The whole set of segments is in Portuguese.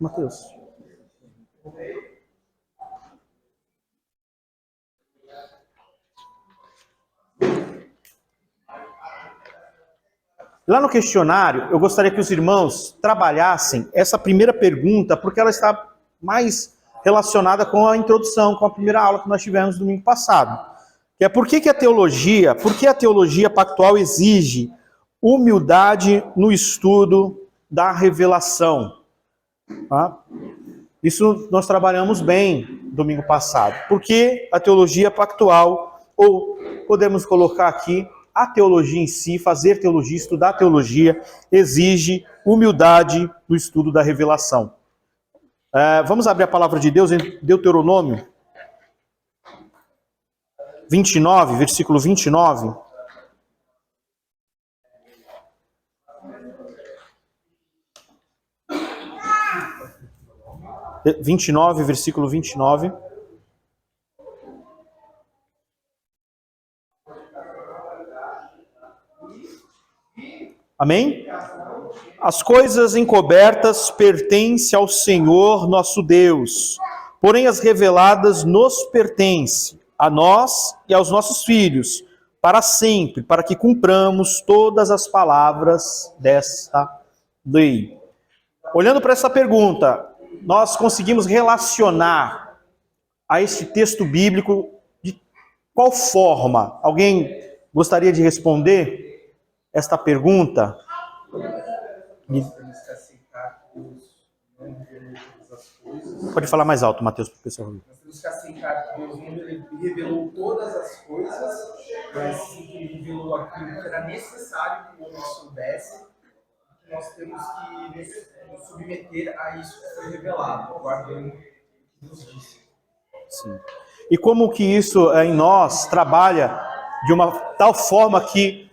Mateus. Lá no questionário, eu gostaria que os irmãos trabalhassem essa primeira pergunta, porque ela está mais relacionada com a introdução, com a primeira aula que nós tivemos domingo passado. Que é por que a teologia pactual exige humildade no estudo da revelação? Tá? Isso nós trabalhamos bem domingo passado. Por que a teologia pactual, ou podemos colocar aqui, a teologia em si, fazer teologia, estudar teologia, exige humildade no estudo da revelação. Vamos abrir a palavra de Deus em Deuteronômio 29, versículo 29. Versículo 29. Amém? As coisas encobertas pertencem ao Senhor nosso Deus, porém as reveladas nos pertencem, a nós e aos nossos filhos, para sempre, para que cumpramos todas as palavras desta lei. Olhando para essa pergunta, nós conseguimos relacionar a este texto bíblico de qual forma? Alguém gostaria de responder esta pergunta? Pode falar mais alto, Mateus, para o pessoal ouvir. Nós temos que aceitar que Deus não revelou todas as coisas, mas sim que Ele revelou aquilo que era necessário que o homem soubesse. Nós temos que nos submeter a isso que foi revelado, guardando o que Deus disse. Sim. E como que isso em nós trabalha de uma tal forma que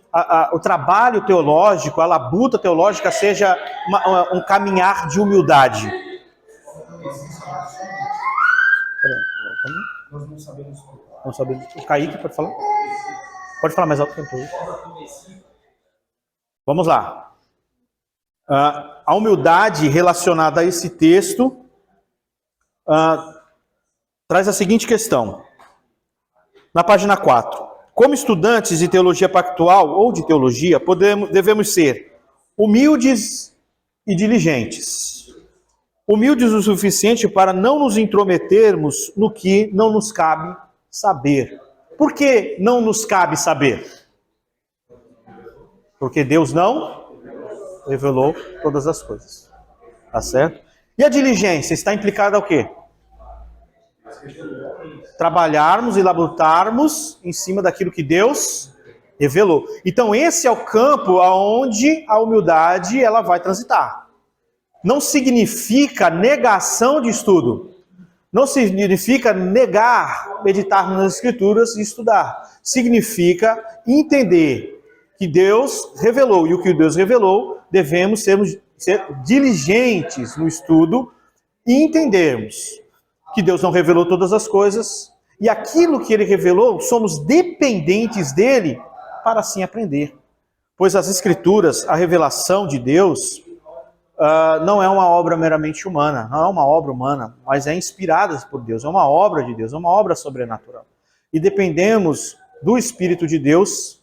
o trabalho teológico, a labuta teológica seja um caminhar de humildade? Nós não sabemos tudo. Não sabemos. O Kaique pode falar? Pode falar mais alto que eu estou. Vamos lá. A humildade relacionada a esse texto traz a seguinte questão. Na página 4. Como estudantes de teologia pactual ou de teologia, devemos ser humildes e diligentes. Humildes o suficiente para não nos intrometermos no que não nos cabe saber. Por que não nos cabe saber? Porque Deus não revelou todas as coisas. Tá certo? E a diligência está implicada ao quê? Trabalharmos e labutarmos em cima daquilo que Deus revelou. Então esse é o campo onde a humildade ela vai transitar. Não significa negação de estudo. Não significa negar meditar nas Escrituras e estudar. Significa entender que Deus revelou. E o que Deus revelou, devemos ser diligentes no estudo e entendermos que Deus não revelou todas as coisas. E aquilo que Ele revelou, somos dependentes dEle para assim aprender. Pois as Escrituras, a revelação de Deus, não é uma obra meramente humana, não é uma obra humana, mas é inspirada por Deus, é uma obra de Deus, é uma obra sobrenatural. E dependemos do Espírito de Deus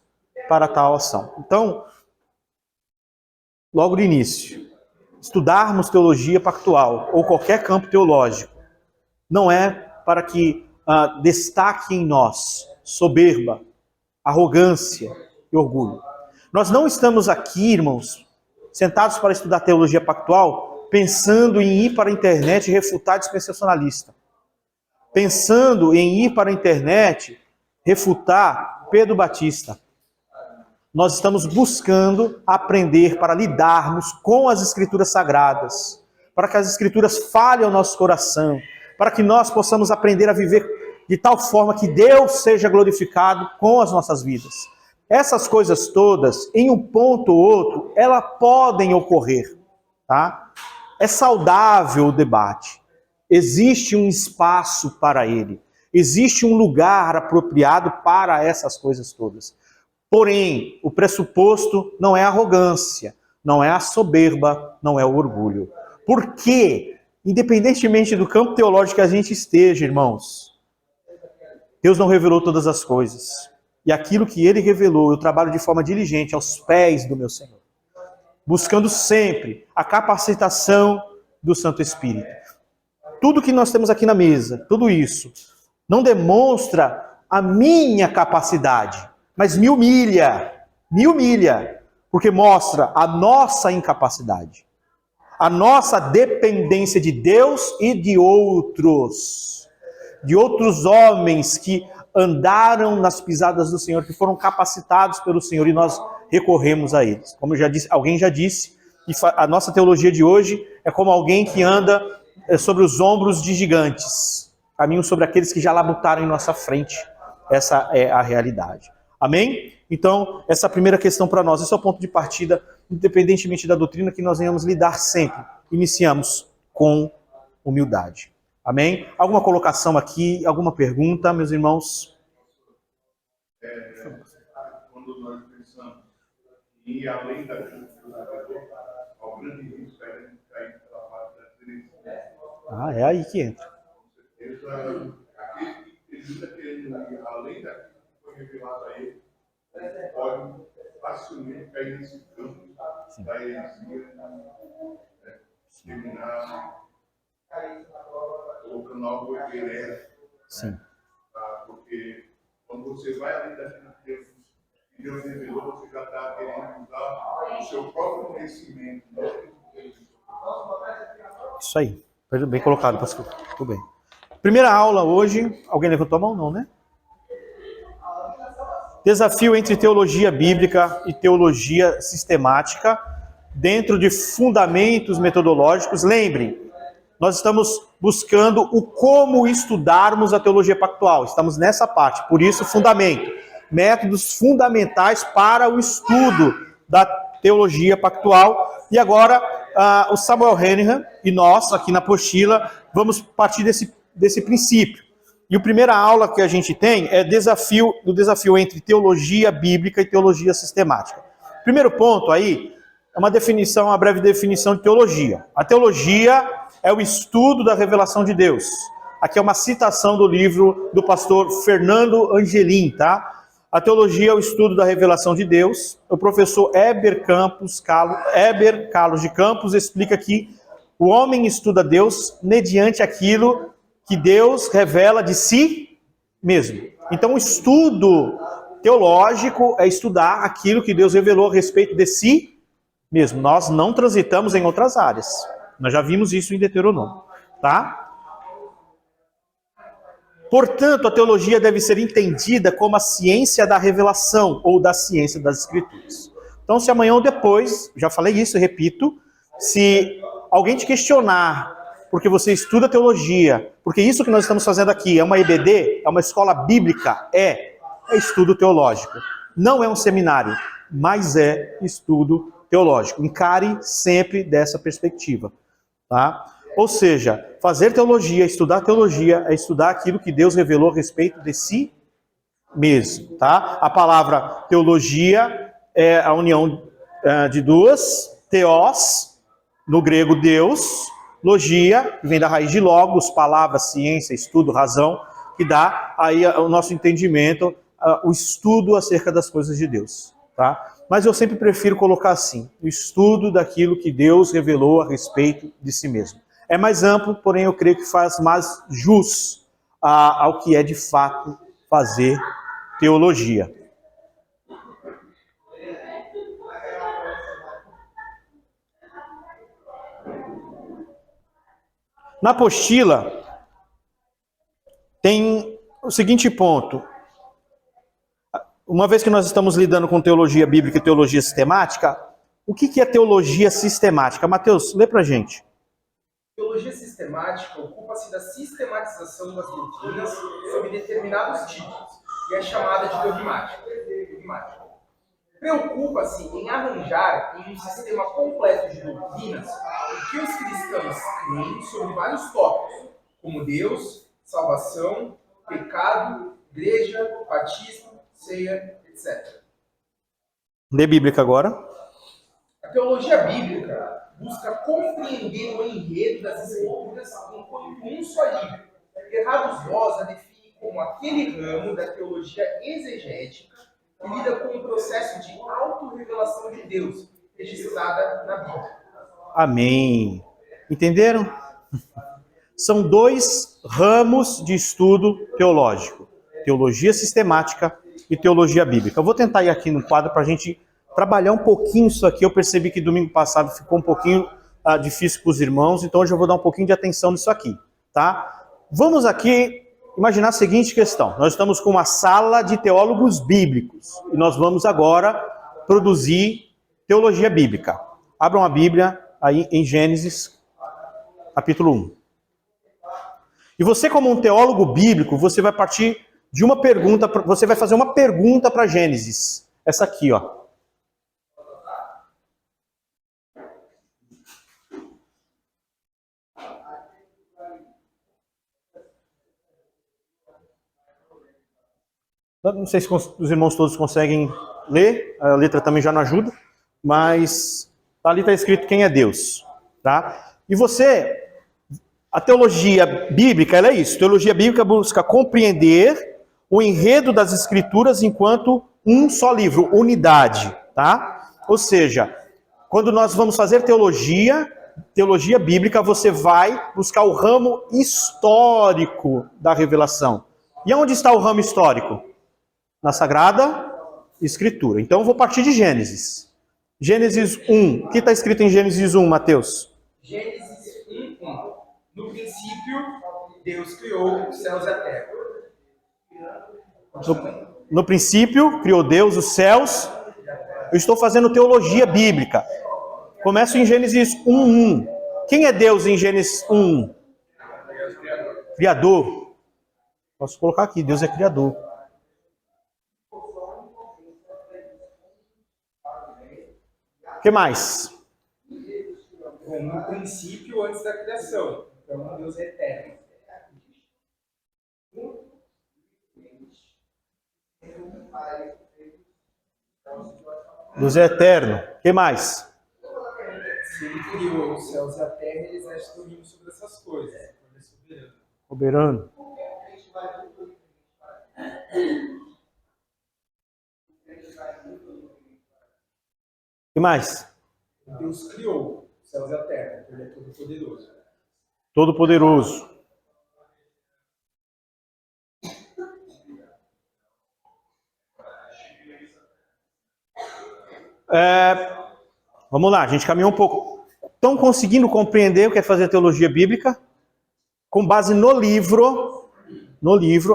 para tal ação. Então, logo no início, estudarmos teologia pactual ou qualquer campo teológico, não é para que destaque em nós soberba, arrogância e orgulho. Nós não estamos aqui, irmãos, sentados para estudar teologia pactual, pensando em ir para a internet e refutar dispensacionalista. Pensando em ir para a internet refutar Pedro Batista. Nós estamos buscando aprender para lidarmos com as Escrituras Sagradas, para que as Escrituras falem ao nosso coração, para que nós possamos aprender a viver de tal forma que Deus seja glorificado com as nossas vidas. Essas coisas todas, em um ponto ou outro, elas podem ocorrer, tá? É saudável o debate. Existe um espaço para ele. Existe um lugar apropriado para essas coisas todas. Porém, o pressuposto não é a arrogância, não é a soberba, não é o orgulho. Por que Independentemente do campo teológico que a gente esteja, irmãos, Deus não revelou todas as coisas. E aquilo que Ele revelou, eu trabalho de forma diligente aos pés do meu Senhor, buscando sempre a capacitação do Santo Espírito. Tudo que nós temos aqui na mesa, tudo isso, não demonstra a minha capacidade, mas me humilha, porque mostra a nossa incapacidade, a nossa dependência de Deus e de outros homens que andaram nas pisadas do Senhor, que foram capacitados pelo Senhor, e nós recorremos a eles. Como eu já disse, alguém já disse, a nossa teologia de hoje é como alguém que anda sobre os ombros de gigantes, caminho sobre aqueles que já labutaram em nossa frente. Essa é a realidade. Amém? Então, essa é a primeira questão para nós. Esse é o ponto de partida, independentemente da doutrina que nós venhamos lidar sempre. Iniciamos com humildade. Amém? Alguma colocação aqui? Alguma pergunta, meus irmãos? Quando nós pensamos em ir além daquilo que o Salvador, ao grande risco é cair pela parte da direita. É aí que entra. Com certeza, aquele que está querendo ir além daquilo que foi revelado a ele, pode facilmente cair nesse campo da heresia, terminar colocando algo herege. Sim. Porque quando você vai além daquilo que Deus revelou, você já está querendo usar o seu próprio conhecimento. Isso aí. Bem colocado, pastor. Tudo bem. Primeira aula hoje. Alguém levantou a mão? Não, né? Desafio entre teologia bíblica e teologia sistemática dentro de fundamentos metodológicos. Lembrem, nós estamos buscando o como estudarmos a teologia pactual. Estamos nessa parte. Por isso, fundamento. Métodos fundamentais para o estudo da teologia pactual. E agora, o Samuel Hennigan e nós, aqui na apostila, vamos partir desse princípio. E a primeira aula que a gente tem é o desafio entre teologia bíblica e teologia sistemática. Primeiro ponto aí é uma breve definição de teologia. A teologia é o estudo da revelação de Deus. Aqui é uma citação do livro do pastor Fernando Angelim, tá? A teologia é o estudo da revelação de Deus. O professor Heber Carlos de Campos explica que o homem estuda Deus mediante aquilo que Deus revela de si mesmo. Então, o estudo teológico é estudar aquilo que Deus revelou a respeito de si mesmo. Nós não transitamos em outras áreas. Nós já vimos isso em Deuteronômio, tá? Portanto, a teologia deve ser entendida como a ciência da revelação ou da ciência das Escrituras. Então, se amanhã ou depois, já falei isso e repito, se alguém te questionar porque você estuda teologia, porque isso que nós estamos fazendo aqui é uma EBD, é uma escola bíblica, é estudo teológico. Não é um seminário, mas é estudo teológico. Encare sempre dessa perspectiva, tá? Ou seja, fazer teologia, estudar teologia, é estudar aquilo que Deus revelou a respeito de si mesmo, tá? A palavra teologia é a união de duas, theos, no grego Deus, logia, que vem da raiz de logos, palavra, ciência, estudo, razão, que dá aí o nosso entendimento, o estudo acerca das coisas de Deus, tá? Mas eu sempre prefiro colocar assim, o estudo daquilo que Deus revelou a respeito de si mesmo. É mais amplo, porém eu creio que faz mais jus ao que é de fato fazer teologia. Na apostila tem o seguinte ponto. Uma vez que nós estamos lidando com teologia bíblica e teologia sistemática, o que é teologia sistemática? Mateus, lê pra gente. Teologia sistemática ocupa-se da sistematização das doutrinas sob determinados títulos e é chamada de dogmática. Preocupa-se em arranjar em um sistema completo de doutrinas o que os cristãos creem sobre vários tópicos, como Deus, salvação, pecado, igreja, batismo, ceia, etc. Lê bíblica agora. A A teologia bíblica busca compreender o enredo das escrituras enquanto um só livro. Errados nós a define como aquele ramo da teologia exegética que lida com o processo de autorrevelação de Deus, registrada na Bíblia. Amém. Entenderam? São dois ramos de estudo teológico: teologia sistemática e teologia bíblica. Eu vou tentar ir aqui no quadro para a gente trabalhar um pouquinho isso aqui. Eu percebi que domingo passado ficou um pouquinho difícil para os irmãos, então hoje eu vou dar um pouquinho de atenção nisso aqui, tá? Vamos aqui imaginar a seguinte questão. Nós estamos com uma sala de teólogos bíblicos e nós vamos agora produzir teologia bíblica. Abram a Bíblia aí em Gênesis, capítulo 1. E você, como um teólogo bíblico, você vai partir de uma pergunta, você vai fazer uma pergunta para Gênesis. Essa aqui, ó. Não sei se os irmãos todos conseguem ler, a letra também já não ajuda, mas ali está escrito quem é Deus, tá? E você, a teologia bíblica, ela é isso. Teologia bíblica busca compreender o enredo das escrituras enquanto um só livro, unidade, tá? Ou seja, quando nós vamos fazer teologia bíblica, você vai buscar o ramo histórico da revelação. E onde está o ramo histórico? Na Sagrada Escritura. Então eu vou partir de Gênesis. Gênesis 1. O que está escrito em Gênesis 1, Mateus? Gênesis 1:1. No princípio, Deus criou os céus e a terra. No princípio, criou Deus os céus. Eu estou fazendo teologia bíblica. Começo em Gênesis 1:1. Quem é Deus em Gênesis 1:1? Criador. Posso colocar aqui, Deus é criador. O que mais? Bom, no princípio, antes da criação. Então, Deus é eterno. Deus é eterno. O que mais? Se ele criou os céus e a terra, ele exerce domínio sobre essas coisas. Ele é soberano. Soberano. O que mais? Deus criou os céus e a terra. Ele é todo-poderoso. Todo-poderoso. Vamos lá, a gente caminhou um pouco. Estão conseguindo compreender o que é fazer teologia bíblica? Com base no livro,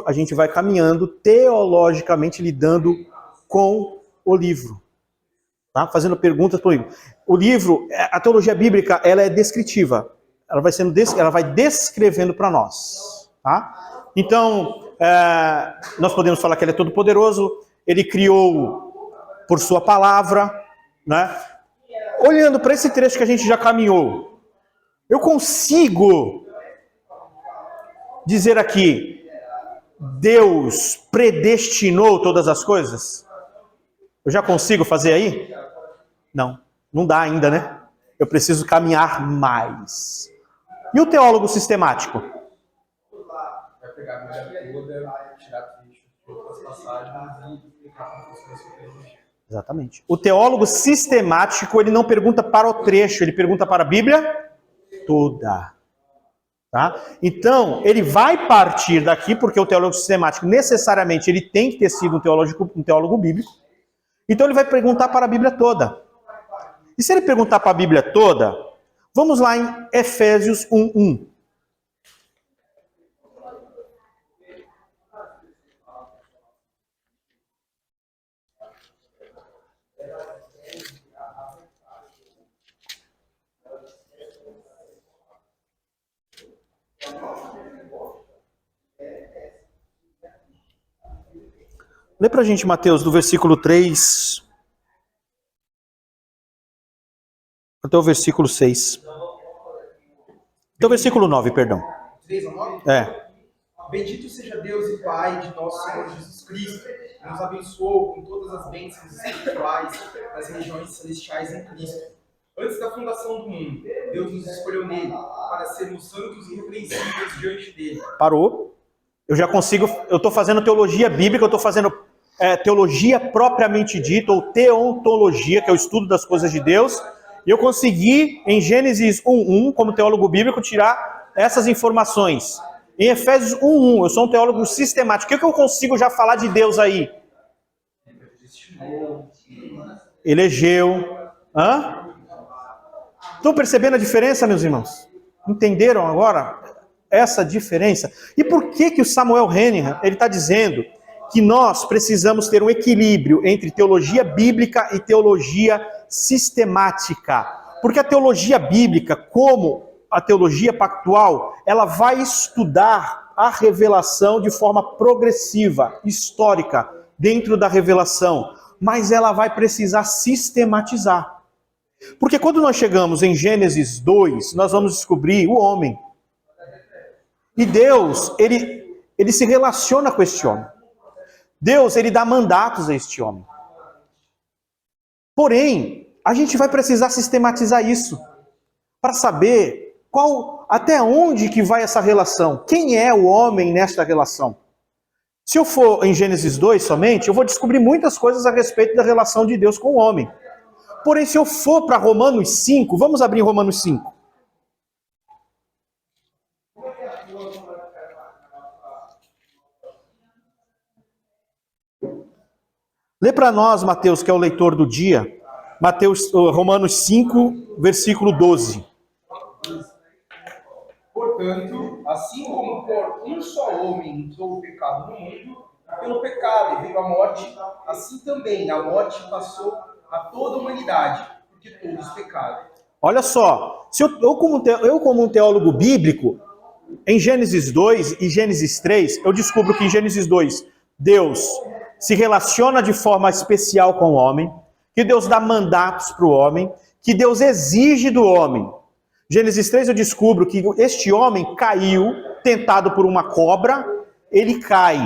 a gente vai caminhando teologicamente, lidando com o livro. Tá? Fazendo perguntas para o livro. O livro, a teologia bíblica, ela é descritiva. Ela vai descrevendo para nós. Tá? Então, nós podemos falar que ele é todo poderoso, ele criou por sua palavra, né? Olhando para esse trecho que a gente já caminhou, eu consigo dizer aqui, Deus predestinou todas as coisas? Eu já consigo fazer aí? Não dá ainda, né? Eu preciso caminhar mais. E o teólogo sistemático? Vai pegar a Bíblia toda, tirar trecho de outras passagens e explicar como funciona a sua teologia. Exatamente. O teólogo sistemático, ele não pergunta para o trecho, ele pergunta para a Bíblia toda. Tá? Então, ele vai partir daqui, porque o teólogo sistemático, necessariamente, ele tem que ter sido um teólogo bíblico. Então, ele vai perguntar para a Bíblia toda. E se ele perguntar para a Bíblia toda, vamos lá em Efésios 1:1. Lê pra gente, Mateus, do versículo 3 até o versículo 6. Até o versículo 9, perdão. 3 ou 9? É. Bendito seja Deus e Pai de nosso Senhor Jesus Cristo, que nos abençoou com todas as bênçãos espirituais das regiões celestiais em Cristo. Antes da fundação do mundo, Deus nos escolheu nele para sermos santos e irrepreensíveis diante dele. Parou. Eu já consigo, eu estou fazendo teologia bíblica, eu estou fazendo teologia propriamente dita, ou teontologia, que é o estudo das coisas de Deus, e eu consegui, em Gênesis 1:1, como teólogo bíblico, tirar essas informações. Em Efésios 1:1, eu sou um teólogo sistemático. O que eu consigo já falar de Deus aí? Elegeu. Estão percebendo a diferença, meus irmãos? Entenderam agora essa diferença? E por que o Samuel Henninger, ele está dizendo que nós precisamos ter um equilíbrio entre teologia bíblica e teologia sistemática? Porque a teologia bíblica, como a teologia pactual, ela vai estudar a revelação de forma progressiva, histórica, dentro da revelação, mas ela vai precisar sistematizar. Porque quando nós chegamos em Gênesis 2, nós vamos descobrir o homem. E Deus, ele se relaciona com este homem. Deus, ele dá mandatos a este homem. Porém, a gente vai precisar sistematizar isso para saber até onde que vai essa relação. Quem é o homem nesta relação? Se eu for em Gênesis 2 somente, eu vou descobrir muitas coisas a respeito da relação de Deus com o homem. Porém, se eu for para Romanos 5, vamos abrir Romanos 5. Lê para nós, Mateus, que é o leitor do dia, Romanos 5, versículo 12. Portanto, assim como por um só homem entrou o pecado no mundo, pelo pecado veio a morte, assim também a morte passou a toda a humanidade, porque todos pecaram. Olha só, se eu como um teólogo bíblico, em Gênesis 2 e Gênesis 3, eu descubro que em Gênesis 2, Deus se relaciona de forma especial com o homem, que Deus dá mandatos para o homem, que Deus exige do homem. Gênesis 3 eu descubro que este homem caiu, tentado por uma cobra, ele cai.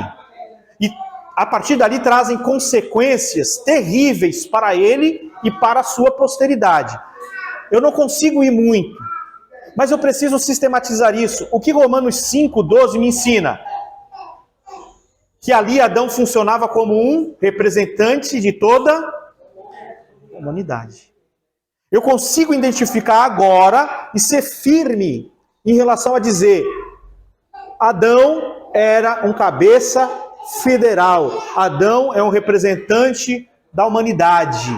E a partir dali trazem consequências terríveis para ele e para a sua posteridade. Eu não consigo ir muito, mas eu preciso sistematizar isso. O que Romanos 5:12 me ensina? Que ali Adão funcionava como um representante de toda a humanidade. Eu consigo identificar agora e ser firme em relação a dizer: Adão era um cabeça federal. Adão é um representante da humanidade.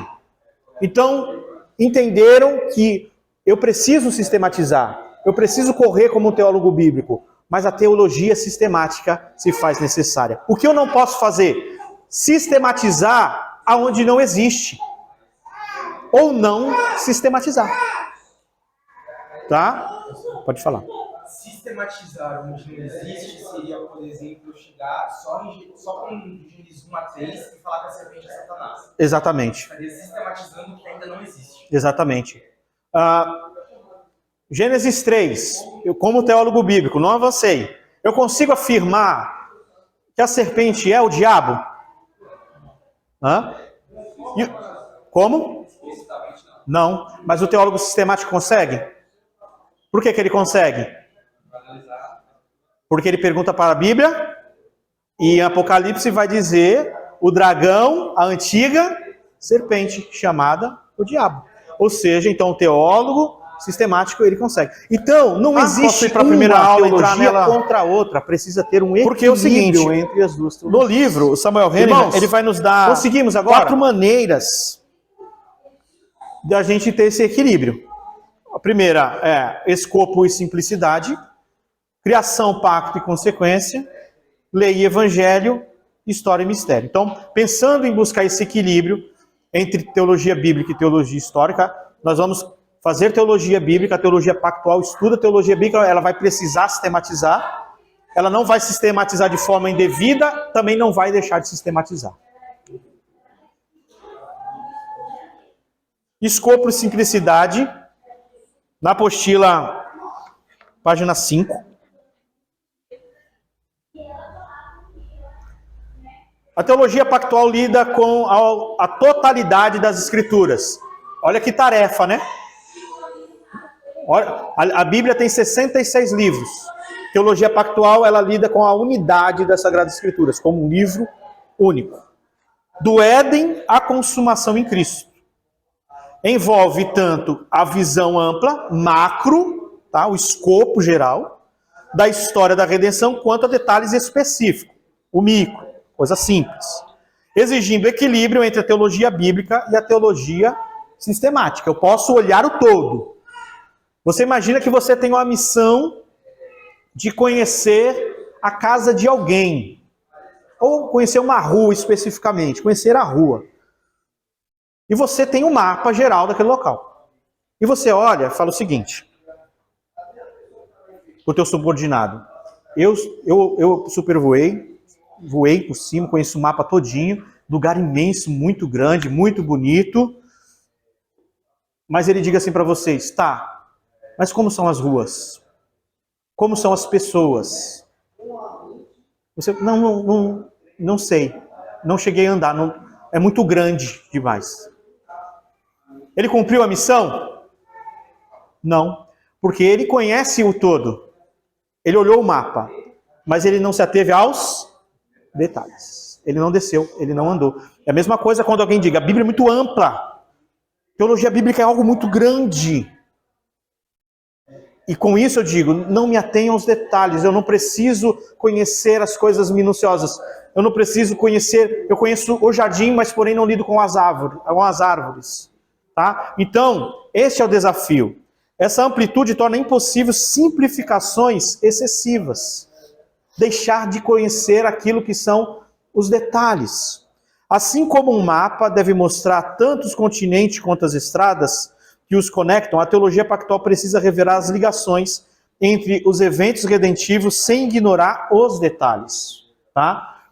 Então, entenderam que eu preciso sistematizar. Eu preciso correr como um teólogo bíblico. Mas a teologia sistemática se faz necessária. O que eu não posso fazer? Sistematizar aonde não existe. Ou não sistematizar. Tá? Pode falar. Sistematizar onde não existe seria, por exemplo, chegar só com Gênesis 1-3 e falar que a serpente é Satanás. Exatamente. Estaria sistematizando o que ainda não existe. Exatamente. Gênesis 3, eu como teólogo bíblico não avancei. Eu consigo afirmar que a serpente é o diabo? Como? Não, mas o teólogo sistemático consegue? Por que ele consegue? Porque ele pergunta para a Bíblia e em Apocalipse vai dizer o dragão, a antiga serpente, chamada o diabo. Ou seja, então o teólogo sistemático ele consegue. Então, não existe para a primeira aula teologia contra a outra, precisa ter um equilíbrio. Porque é o seguinte, entre as duas. No livro, o Samuel Henninger, ele vai nos dar conseguimos agora 4 maneiras de a gente ter esse equilíbrio. A primeira é escopo e simplicidade, criação, pacto e consequência, lei e evangelho, história e mistério. Então, pensando em buscar esse equilíbrio entre teologia bíblica e teologia histórica, nós vamos fazer teologia bíblica, a teologia pactual estuda a teologia bíblica, ela vai precisar sistematizar, ela não vai sistematizar de forma indevida, também não vai deixar de sistematizar. Escopo e simplicidade, na apostila, página 5. A teologia pactual lida com a totalidade das escrituras. Olha que tarefa, né? Olha, a Bíblia tem 66 livros. Teologia pactual, ela lida com a unidade das Sagradas Escrituras, como um livro único. Do Éden à consumação em Cristo. Envolve tanto a visão ampla, macro, tá, o escopo geral, da história da redenção, quanto a detalhes específicos, o micro, coisa simples. Exigindo equilíbrio entre a teologia bíblica e a teologia sistemática. Eu posso olhar o todo. Você imagina que você tem uma missão de conhecer a casa de alguém, ou conhecer uma rua especificamente, conhecer a rua. E você tem um mapa geral daquele local. E você olha e fala o seguinte, o teu subordinado, eu supervoei, voei por cima, conheço o mapa todinho, lugar imenso, muito grande, muito bonito, mas ele diga assim para vocês, tá, mas como são as ruas? Como são as pessoas? Você, não sei, não cheguei a andar, não, é muito grande demais. Ele cumpriu a missão? Não, porque ele conhece o todo. Ele olhou o mapa, mas ele não se ateve aos detalhes. Ele não desceu, ele não andou. É a mesma coisa quando alguém diga, a Bíblia é muito ampla. Teologia bíblica é algo muito grande. E com isso eu digo, não me atenho aos detalhes. Eu não preciso conhecer as coisas minuciosas. Eu não preciso conhecer, eu conheço o jardim, mas porém não lido com as árvores. Tá? Então, este é o desafio. Essa amplitude torna impossível simplificações excessivas. Deixar de conhecer aquilo que são os detalhes. Assim como um mapa deve mostrar tanto os continentes quanto as estradas que os conectam, a teologia pactual precisa revelar as ligações entre os eventos redentivos sem ignorar os detalhes. Tá?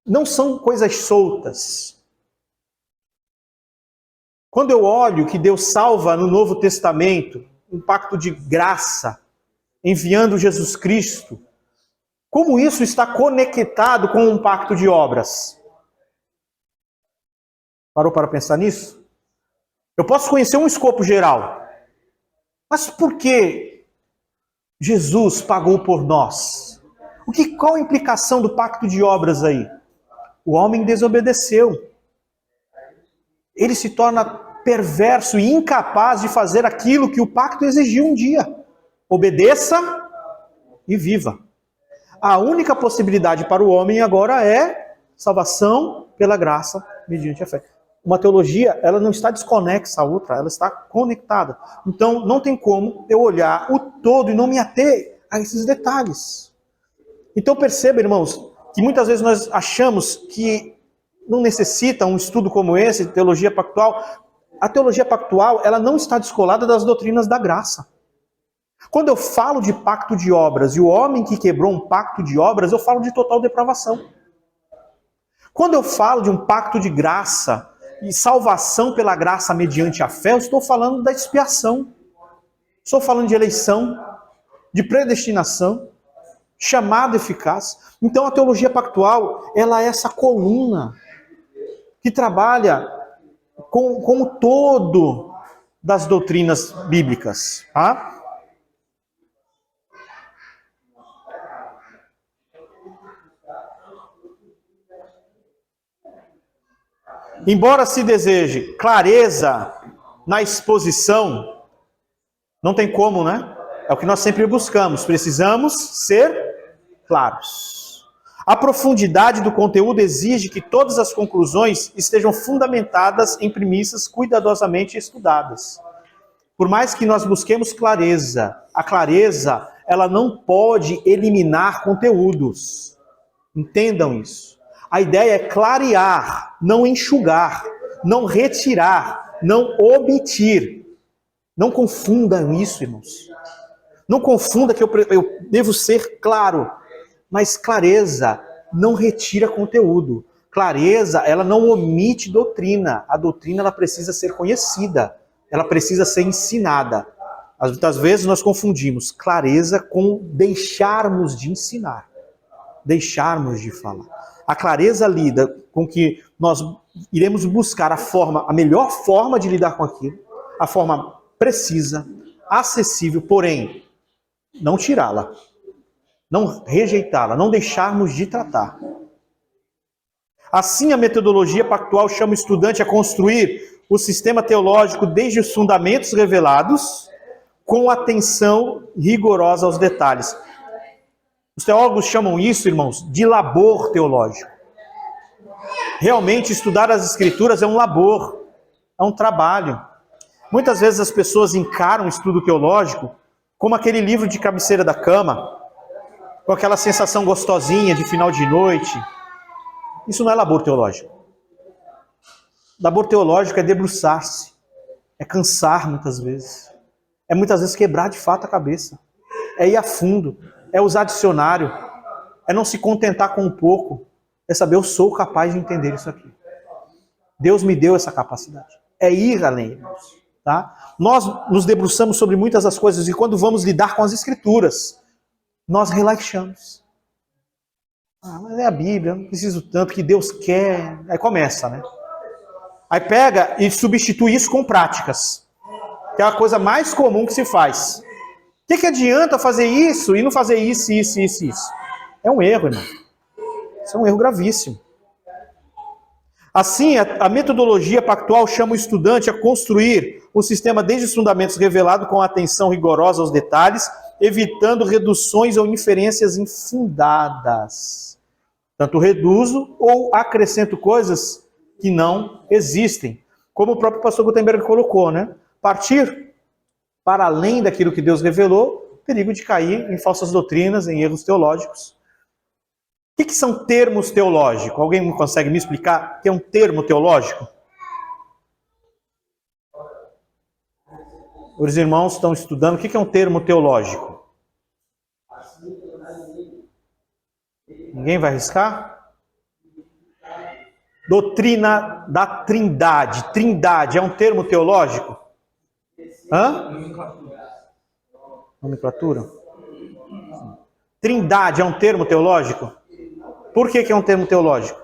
Não são coisas soltas. Quando eu olho que Deus salva no Novo Testamento, um pacto de graça, enviando Jesus Cristo, como isso está conectado com um pacto de obras? Parou para pensar nisso? Eu posso conhecer um escopo geral, mas por que Jesus pagou por nós? Qual a implicação do pacto de obras aí? O homem desobedeceu. Ele se torna perverso e incapaz de fazer aquilo que o pacto exigiu um dia. Obedeça e viva. A única possibilidade para o homem agora é salvação pela graça mediante a fé. Uma teologia, ela não está desconexa à outra, ela está conectada. Então, não tem como eu olhar o todo e não me ater a esses detalhes. Então, perceba, irmãos, que muitas vezes nós achamos que não necessita um estudo como esse, teologia pactual. A teologia pactual, ela não está descolada das doutrinas da graça. Quando eu falo de pacto de obras e o homem que quebrou um pacto de obras, eu falo de total depravação. Quando eu falo de um pacto de graça e salvação pela graça mediante a fé, eu estou falando da expiação. Estou falando de eleição, de predestinação, chamado eficaz. Então a teologia pactual, ela é essa coluna que trabalha com o todo das doutrinas bíblicas. Tá? Embora se deseje clareza na exposição, não tem como, né? É o que nós sempre buscamos. Precisamos ser claros. A profundidade do conteúdo exige que todas as conclusões estejam fundamentadas em premissas cuidadosamente estudadas. Por mais que nós busquemos clareza, a clareza, ela não pode eliminar conteúdos. Entendam isso. A ideia é clarear, não enxugar, não retirar, não omitir. Não confundam isso, irmãos. Não confunda que eu devo ser claro. Mas clareza não retira conteúdo. Clareza, ela não omite doutrina. A doutrina, ela precisa ser conhecida. Ela precisa ser ensinada. Muitas vezes nós confundimos clareza com deixarmos de ensinar. Deixarmos de falar. A clareza lida com que nós iremos buscar a melhor forma de lidar com aquilo, a forma precisa, acessível, porém, não tirá-la, não rejeitá-la, não deixarmos de tratar. Assim, a metodologia pactual chama o estudante a construir o sistema teológico desde os fundamentos revelados, com atenção rigorosa aos detalhes. Os teólogos chamam isso, irmãos, de labor teológico. Realmente, estudar as Escrituras é um labor, é um trabalho. Muitas vezes as pessoas encaram o estudo teológico como aquele livro de cabeceira da cama, com aquela sensação gostosinha de final de noite. Isso não é labor teológico. Labor teológico é debruçar-se, é cansar muitas vezes, é muitas vezes quebrar de fato a cabeça, é ir a fundo, é usar dicionário, é não se contentar com um pouco, é saber, eu sou capaz de entender isso aqui. Deus me deu essa capacidade. É ir além, irmãos. Tá? Nós nos debruçamos sobre muitas das coisas e quando vamos lidar com as Escrituras, nós relaxamos. Mas é a Bíblia, eu não preciso tanto, que Deus quer. Aí começa, né? Aí pega e substitui isso com práticas, que é a coisa mais comum que se faz. O que adianta fazer isso e não fazer isso? É um erro, irmão. Isso é um erro gravíssimo. Assim, a metodologia pactual chama o estudante a construir o sistema desde os fundamentos revelado com atenção rigorosa aos detalhes, evitando reduções ou inferências infundadas. Tanto reduzo ou acrescento coisas que não existem. Como o próprio pastor Gutenberg colocou, né? Partir para além daquilo que Deus revelou, perigo de cair em falsas doutrinas, em erros teológicos. O que são termos teológicos? Alguém consegue me explicar o que é um termo teológico? Os irmãos estão estudando o que é um termo teológico. Ninguém vai arriscar? Doutrina da Trindade. Trindade é um termo teológico? Hã? Nomenclatura? Trindade é um termo teológico? Por que é um termo teológico?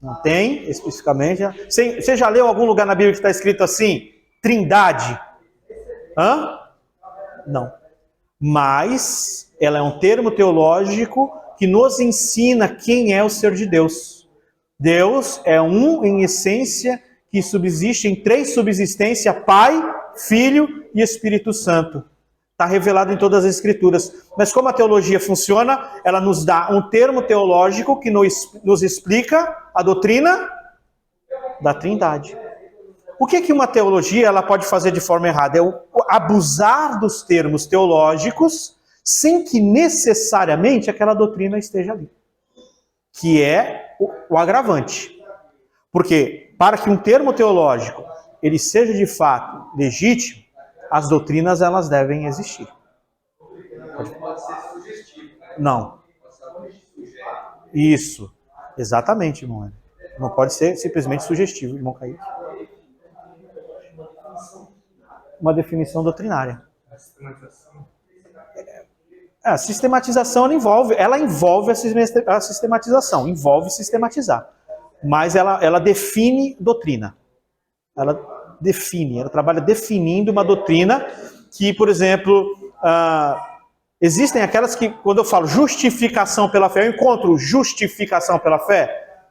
Não tem especificamente. Você já leu algum lugar na Bíblia que está escrito assim? Trindade? Hã? Não. Mas ela é um termo teológico que nos ensina quem é o ser de Deus. Deus é um em essência que subsiste em três subsistências: Pai, Filho e Espírito Santo. Está revelado em todas as Escrituras. Mas como a teologia funciona, ela nos dá um termo teológico que nos explica a doutrina da Trindade. O que uma teologia ela pode fazer de forma errada? É abusar dos termos teológicos sem que necessariamente aquela doutrina esteja ali. Que é o agravante. Porque para que um termo teológico ele seja de fato legítimo, as doutrinas elas devem existir. Pode ser sugestivo. Não. Isso. Exatamente, irmão. Não pode ser simplesmente sugestivo, irmão Caio. Uma definição doutrinária. A sistematização ela envolve a sistematização, envolve sistematizar. Mas ela define doutrina. Ela trabalha definindo uma doutrina que, por exemplo, existem aquelas que, quando eu falo justificação pela fé, eu encontro justificação pela fé.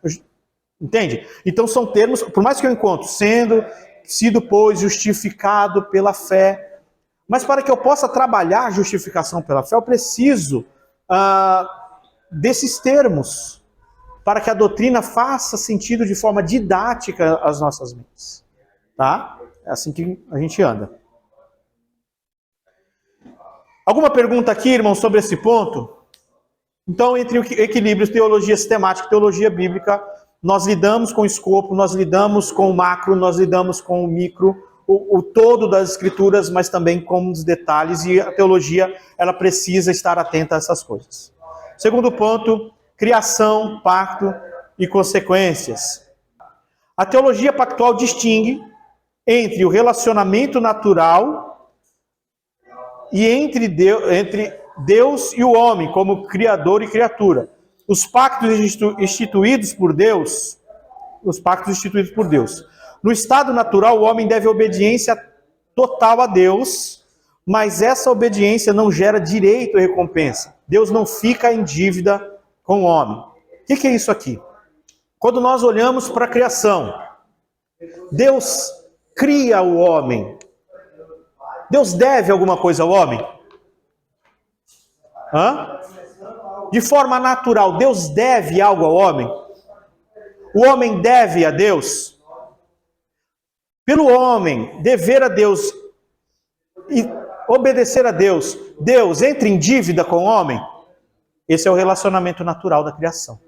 Entende? Então são termos, por mais que eu encontro, sido, pois, justificado pela fé. Mas para que eu possa trabalhar a justificação pela fé, eu preciso desses termos, para que a doutrina faça sentido de forma didática às nossas mentes. Tá? É assim que a gente anda. Alguma pergunta aqui, irmão, sobre esse ponto? Então, entre o equilíbrio teologia sistemática e teologia bíblica, nós lidamos com o escopo, nós lidamos com o macro, nós lidamos com o micro, o todo das Escrituras, mas também com os detalhes, e a teologia ela precisa estar atenta a essas coisas. Segundo ponto, criação, pacto e consequências. A teologia pactual distingue entre o relacionamento natural e entre Deus e o homem, como criador e criatura. Os pactos instituídos por Deus, No estado natural, o homem deve obediência total a Deus, mas essa obediência não gera direito à recompensa. Deus não fica em dívida com o homem. O que é isso aqui? Quando nós olhamos para a criação, Deus cria o homem. Deus deve alguma coisa ao homem? Hã? De forma natural, Deus deve algo ao homem? O homem deve a Deus? Pelo homem dever a Deus e obedecer a Deus, Deus entra em dívida com o homem? Esse é o relacionamento natural da criação.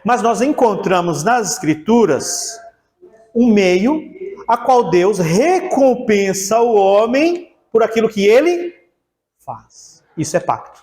Mas nós encontramos nas Escrituras um meio a qual Deus recompensa o homem por aquilo que ele faz. Isso é pacto.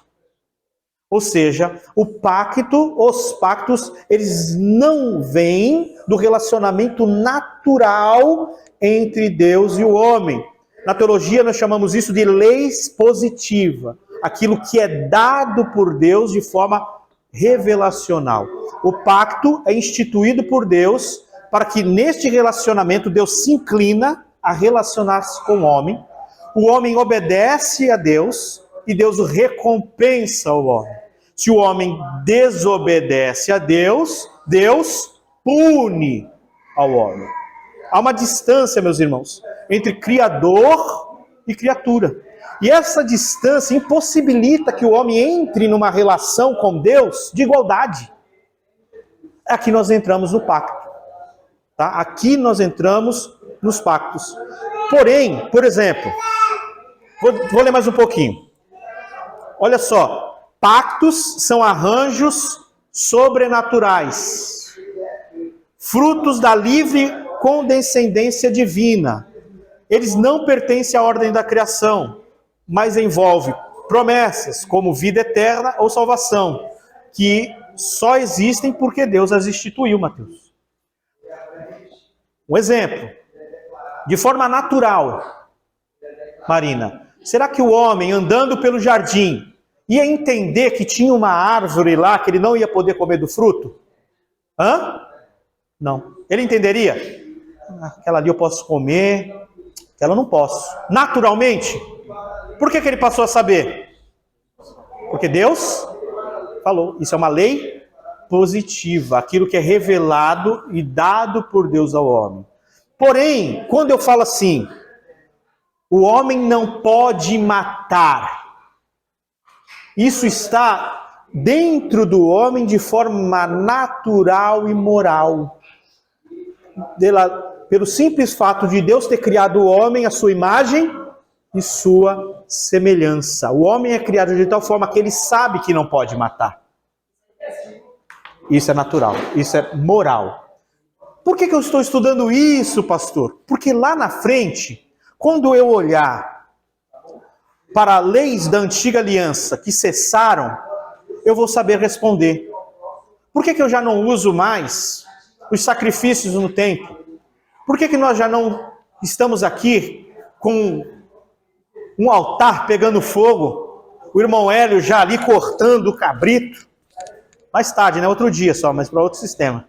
Ou seja, os pactos, eles não vêm do relacionamento natural entre Deus e o homem. Na teologia nós chamamos isso de lei positiva. Aquilo que é dado por Deus de forma revelacional. O pacto é instituído por Deus para que neste relacionamento Deus se inclina a relacionar-se com o homem obedece a Deus e Deus o recompensa o homem. Se o homem desobedece a Deus, Deus pune ao homem. Há uma distância, meus irmãos, entre Criador e criatura. E essa distância impossibilita que o homem entre numa relação com Deus de igualdade. Aqui nós entramos no pacto. Tá? Aqui nós entramos nos pactos. Porém, por exemplo, vou ler mais um pouquinho. Olha só. Pactos são arranjos sobrenaturais, frutos da livre condescendência divina. Eles não pertencem à ordem da criação, mas envolvem promessas como vida eterna ou salvação, que só existem porque Deus as instituiu, Mateus. Um exemplo, de forma natural, Marina, será que o homem andando pelo jardim ia entender que tinha uma árvore lá que ele não ia poder comer do fruto? Hã? Não. Ele entenderia? Aquela ali eu posso comer, aquela eu não posso. Naturalmente. Por que ele passou a saber? Porque Deus falou. Isso é uma lei positiva. Aquilo que é revelado e dado por Deus ao homem. Porém, quando eu falo assim, o homem não pode matar. Isso está dentro do homem de forma natural e moral. Pelo simples fato de Deus ter criado o homem à sua imagem e sua semelhança. O homem é criado de tal forma que ele sabe que não pode matar. Isso é natural, isso é moral. Por que eu estou estudando isso, pastor? Porque lá na frente, quando eu olhar para leis da antiga aliança que cessaram, eu vou saber responder. Por que eu já não uso mais os sacrifícios no templo? Por que nós já não estamos aqui com um altar pegando fogo? O irmão Hélio já ali cortando o cabrito. Mais tarde, né? Outro dia só, mas para outro sistema.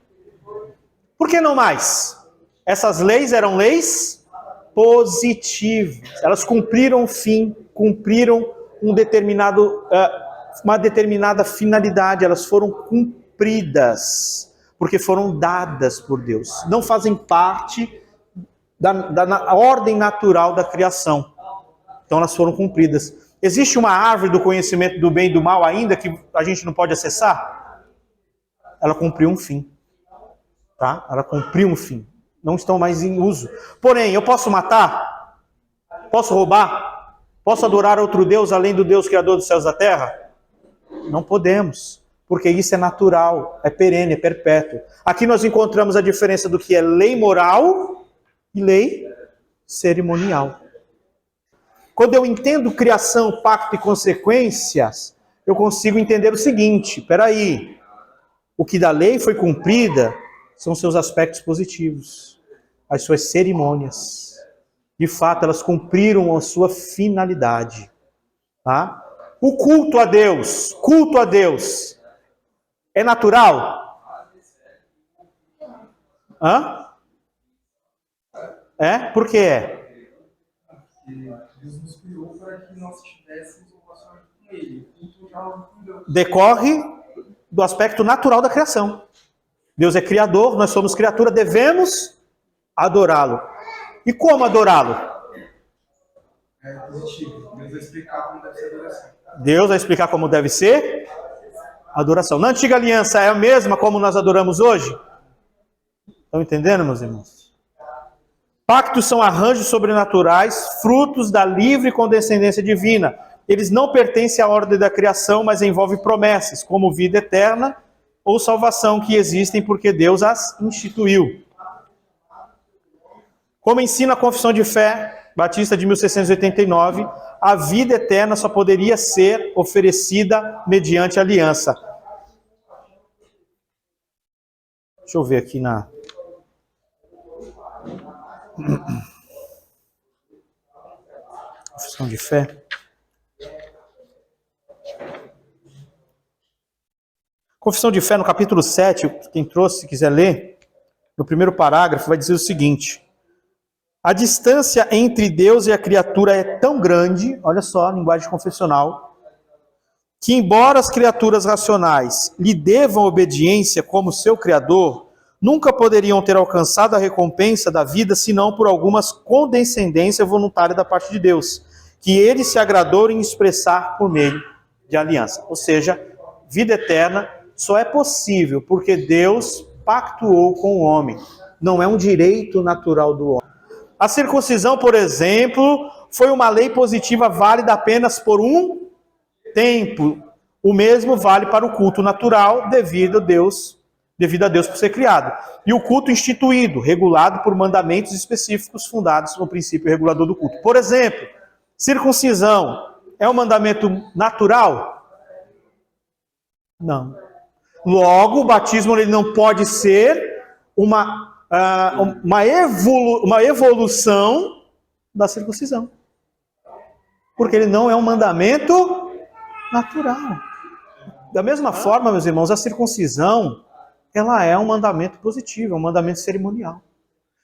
Por que não mais? Essas leis eram leis positivas. Elas cumpriram o fim, cumpriram uma determinada finalidade. Elas foram cumpridas, porque foram dadas por Deus. Não fazem parte da ordem natural da criação. Então elas foram cumpridas. Existe uma árvore do conhecimento do bem e do mal ainda que a gente não pode acessar? Ela cumpriu um fim. Tá? Ela cumpriu um fim. Não estão mais em uso. Porém, eu posso matar? Posso roubar? Posso adorar outro Deus além do Deus criador dos céus e da terra? Não podemos. Porque isso é natural, é perene, é perpétuo. Aqui nós encontramos a diferença do que é lei moral e lei cerimonial. Quando eu entendo criação, pacto e consequências, eu consigo entender o seguinte, peraí, o que da lei foi cumprida são seus aspectos positivos, as suas cerimônias. De fato, elas cumpriram a sua finalidade. Tá? O culto a Deus, é natural? Hã? Por que é? Porque Deus nos criou para que nós tivéssemos um relacionamento com Ele. O culto já com Deus. Decorre do aspecto natural da criação. Deus é criador, nós somos criatura, devemos adorá-lo. E como adorá-lo? É positivo. Deus vai explicar como deve ser a adoração. Deus vai explicar como deve ser a adoração. Na antiga aliança é a mesma como nós adoramos hoje? Estão entendendo, meus irmãos? Pactos são arranjos sobrenaturais, frutos da livre condescendência divina. Eles não pertencem à ordem da criação, mas envolvem promessas, como vida eterna ou salvação, que existem porque Deus as instituiu. Como ensina a Confissão de Fé Batista de 1689, a vida eterna só poderia ser oferecida mediante aliança. Deixa eu ver aqui na... Confissão de Fé. Confissão de Fé, no capítulo 7, quem trouxe, se quiser ler, no primeiro parágrafo, vai dizer o seguinte: a distância entre Deus e a criatura é tão grande, olha só, a linguagem confessional, que embora as criaturas racionais lhe devam obediência como seu Criador, nunca poderiam ter alcançado a recompensa da vida senão por algumas condescendência voluntária da parte de Deus, que ele se agradou em expressar por meio de aliança. Ou seja, vida eterna só é possível porque Deus pactuou com o homem. Não é um direito natural do homem. A circuncisão, por exemplo, foi uma lei positiva válida apenas por um tempo. O mesmo vale para o culto natural devido a Deus por ser criado. E o culto instituído, regulado por mandamentos específicos fundados no princípio regulador do culto. Por exemplo, circuncisão é um mandamento natural? Não. Logo, o batismo ele não pode ser uma evolução da circuncisão. Porque ele não é um mandamento natural. Da mesma forma, meus irmãos, a circuncisão, ela é um mandamento positivo, é um mandamento cerimonial.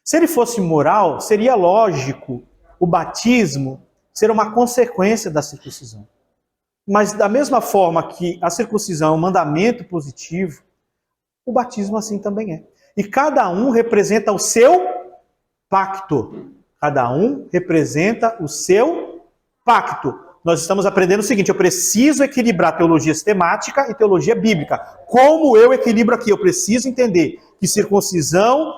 Se ele fosse moral, seria lógico o batismo ser uma consequência da circuncisão. Mas da mesma forma que a circuncisão é um mandamento positivo, o batismo assim também é. E cada um representa o seu pacto. Cada um representa o seu pacto. Nós estamos aprendendo o seguinte: eu preciso equilibrar teologia sistemática e teologia bíblica. Como eu equilibro aqui? Eu preciso entender que circuncisão,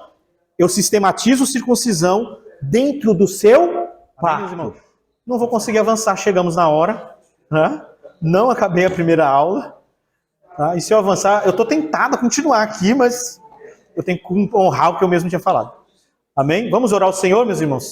eu sistematizo circuncisão dentro do seu pacto. Não vou conseguir avançar, chegamos na hora. Né? Não acabei a primeira aula. Tá? E se eu avançar, eu estou tentado a continuar aqui, mas eu tenho que honrar o que eu mesmo tinha falado. Amém? Vamos orar ao Senhor, meus irmãos?